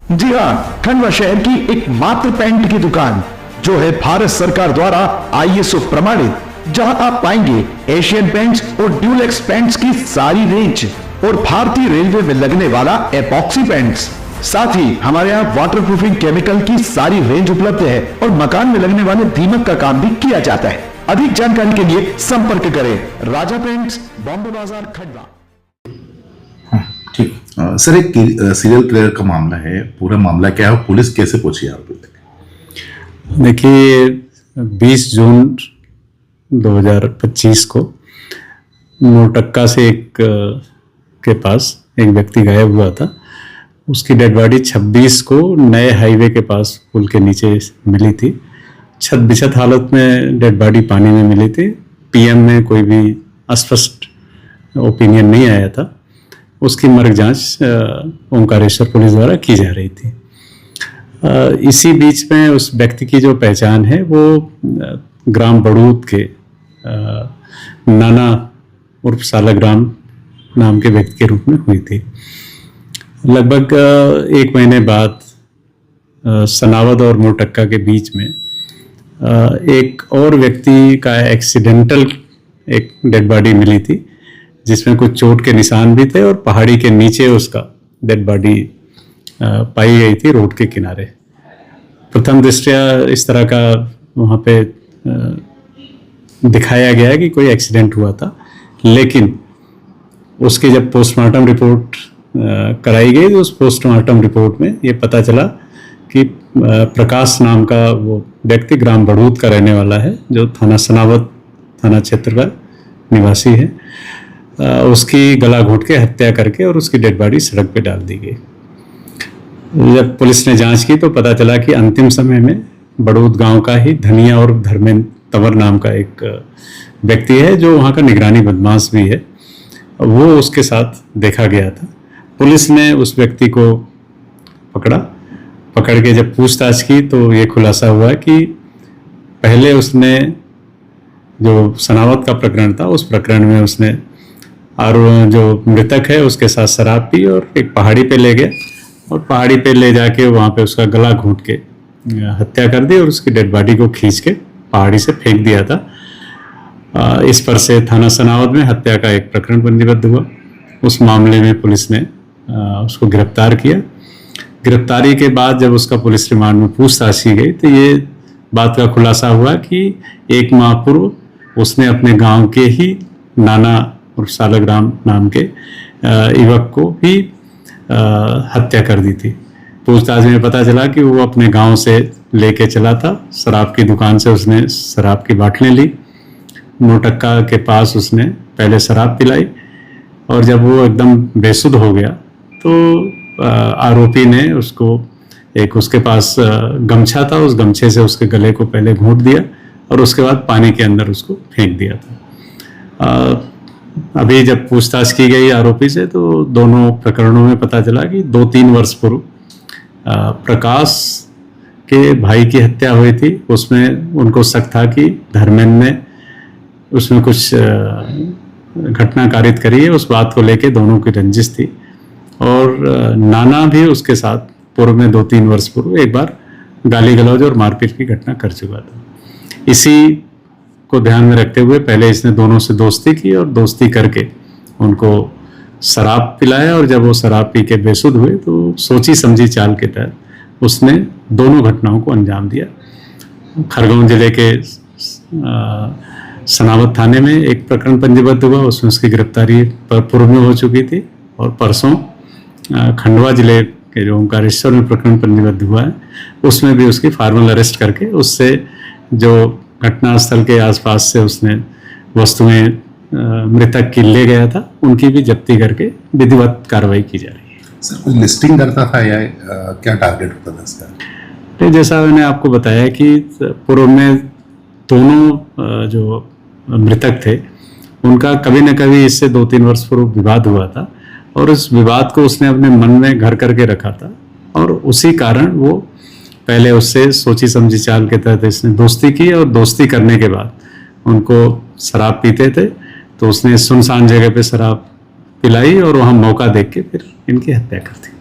जी हाँ, खंडवा शहर की एकमात्र पेंट की दुकान जो है भारत सरकार द्वारा ISO प्रमाणित, जहां आप पाएंगे एशियन पेंट्स और ड्यूलेक्स पेंट्स की सारी रेंज और भारतीय रेलवे में लगने वाला एपॉक्सी पेंट्स। साथ ही हमारे यहाँ वाटरप्रूफिंग केमिकल की सारी रेंज उपलब्ध है और मकान में लगने वाले दीमक का काम भी किया जाता है। अधिक जानकारी के लिए संपर्क करें राजा पेंट्स, बॉम्बे बाजार, खंडवा। ठीक सर, एक सीरियल किलर का मामला है, पूरा मामला क्या है, पुलिस कैसे पहुंची आरोपी तक? देखिए, 20 जून 2025 को मोरटक्का से एक के पास एक व्यक्ति गायब हुआ था। उसकी डेड बॉडी 26 को नए हाईवे के पास पुल के नीचे मिली थी। छत बिछत हालत में डेड बॉडी पानी में मिली थी। PM में कोई भी अस्पष्ट ओपिनियन नहीं आया था। उसकी मर्ग जांच ओंकारेश्वर पुलिस द्वारा की जा रही थी। इसी बीच में उस व्यक्ति की जो पहचान है वो ग्राम बड़ूद के नाना उर्फ सालाग्राम नाम के व्यक्ति के रूप में हुई थी। लगभग 1 महीने बाद सनावद और मोरटक्का के बीच में एक और व्यक्ति का एक्सीडेंटल एक डेड बॉडी मिली थी, जिसमें कुछ चोट के निशान भी थे और पहाड़ी के नीचे उसका डेड बॉडी पाई गई थी रोड के किनारे। प्रथम दृष्टया इस तरह का वहाँ पे दिखाया गया कि कोई एक्सीडेंट हुआ था, लेकिन उसकी जब पोस्टमार्टम रिपोर्ट कराई गई तो उस पोस्टमार्टम रिपोर्ट में ये पता चला कि प्रकाश नाम का वो व्यक्ति ग्राम बड़ूद का रहने वाला है, जो थाना सनावद थाना क्षेत्र का निवासी है। उसकी गला घोंट के हत्या करके और उसकी डेड बॉडी सड़क पे डाल दी गई। जब पुलिस ने जांच की तो पता चला कि अंतिम समय में बड़ूद गांव का ही धनिया और धर्मेंद्र तंवर नाम का एक व्यक्ति है, जो वहाँ का निगरानी बदमाश भी है, वो उसके साथ देखा गया था। पुलिस ने उस व्यक्ति को पकड़ के जब पूछताछ की तो ये खुलासा हुआ कि पहले उसने जो सनावद का प्रकरण था उस प्रकरण में उसने और जो मृतक है उसके साथ शराब पी और एक पहाड़ी पे ले गया और पहाड़ी पे ले जाके वहाँ पे उसका गला घोंट के हत्या कर दी और उसकी डेड बॉडी को खींच के पहाड़ी से फेंक दिया था। इस पर से थाना सनावद में हत्या का एक प्रकरण पंजीबद्ध हुआ। उस मामले में पुलिस ने उसको गिरफ्तार किया। गिरफ्तारी के बाद जब उसका पुलिस रिमांड में पूछताछ की गई तो ये बात का खुलासा हुआ कि 1 माह पूर्व उसने अपने गांव के ही नाना और सालाग्राम नाम के युवक को भी हत्या कर दी थी। पूछताछ में पता चला कि वो अपने गांव से लेके चला था, शराब की दुकान से उसने शराब की बाटलें ली। मोरटक्का के पास उसने पहले शराब पिलाई और जब वो एकदम बेसुध हो गया तो आरोपी ने उसको एक उसके पास गमछा था, उस गमछे से उसके गले को पहले घोंट दिया और उसके बाद पानी के अंदर उसको फेंक दिया था। अभी जब पूछताछ की गई आरोपी से तो दोनों प्रकरणों में पता चला कि 2-3 वर्ष पूर्व प्रकाश के भाई की हत्या हुई थी। उसमें उनको शक था कि धर्मेंद्र ने उसमें कुछ घटना कारित करी है, उस बात को लेके दोनों की रंजिश थी। और नाना भी उसके साथ पूर्व में 2-3 वर्ष पूर्व एक बार गाली गलौज और मारपीट की घटना कर चुका था। इसी को ध्यान में रखते हुए पहले इसने दोनों से दोस्ती की और दोस्ती करके उनको शराब पिलाया और जब वो शराब पी के बेसुध हुए तो सोची समझी चाल के तहत उसने दोनों घटनाओं को अंजाम दिया। खरगोन जिले के सनावद थाने में एक प्रकरण पंजीबद्ध हुआ, उसमें उसकी गिरफ्तारी पूर्व में हो चुकी थी और परसों खंडवा जिले के जो ओंकारेश्वर में प्रकरण पंजीबद्ध हुआ है उसमें भी उसकी फॉर्मल अरेस्ट करके उससे जो घटनास्थल के आसपास से उसने वस्तुएं मृतक की ले गया था उनकी भी जब्ती करके विधिवत कार्रवाई की जा रही है। सर, कोई लिस्टिंग करता था या क्या टारगेट होता था इसका? तो जैसा मैंने आपको बताया कि पूर्व में दोनों जो मृतक थे उनका कभी न कभी इससे 2-3 वर्ष पूर्व विवाद हुआ था और उस विवाद को उसने अपने मन में घर करके रखा था और उसी कारण वो पहले उससे सोची समझी चाल के तहत इसने दोस्ती की और दोस्ती करने के बाद उनको शराब पीते थे तो उसने सुनसान जगह पे शराब पिलाई और वहाँ मौका देख के फिर इनकी हत्या कर दी।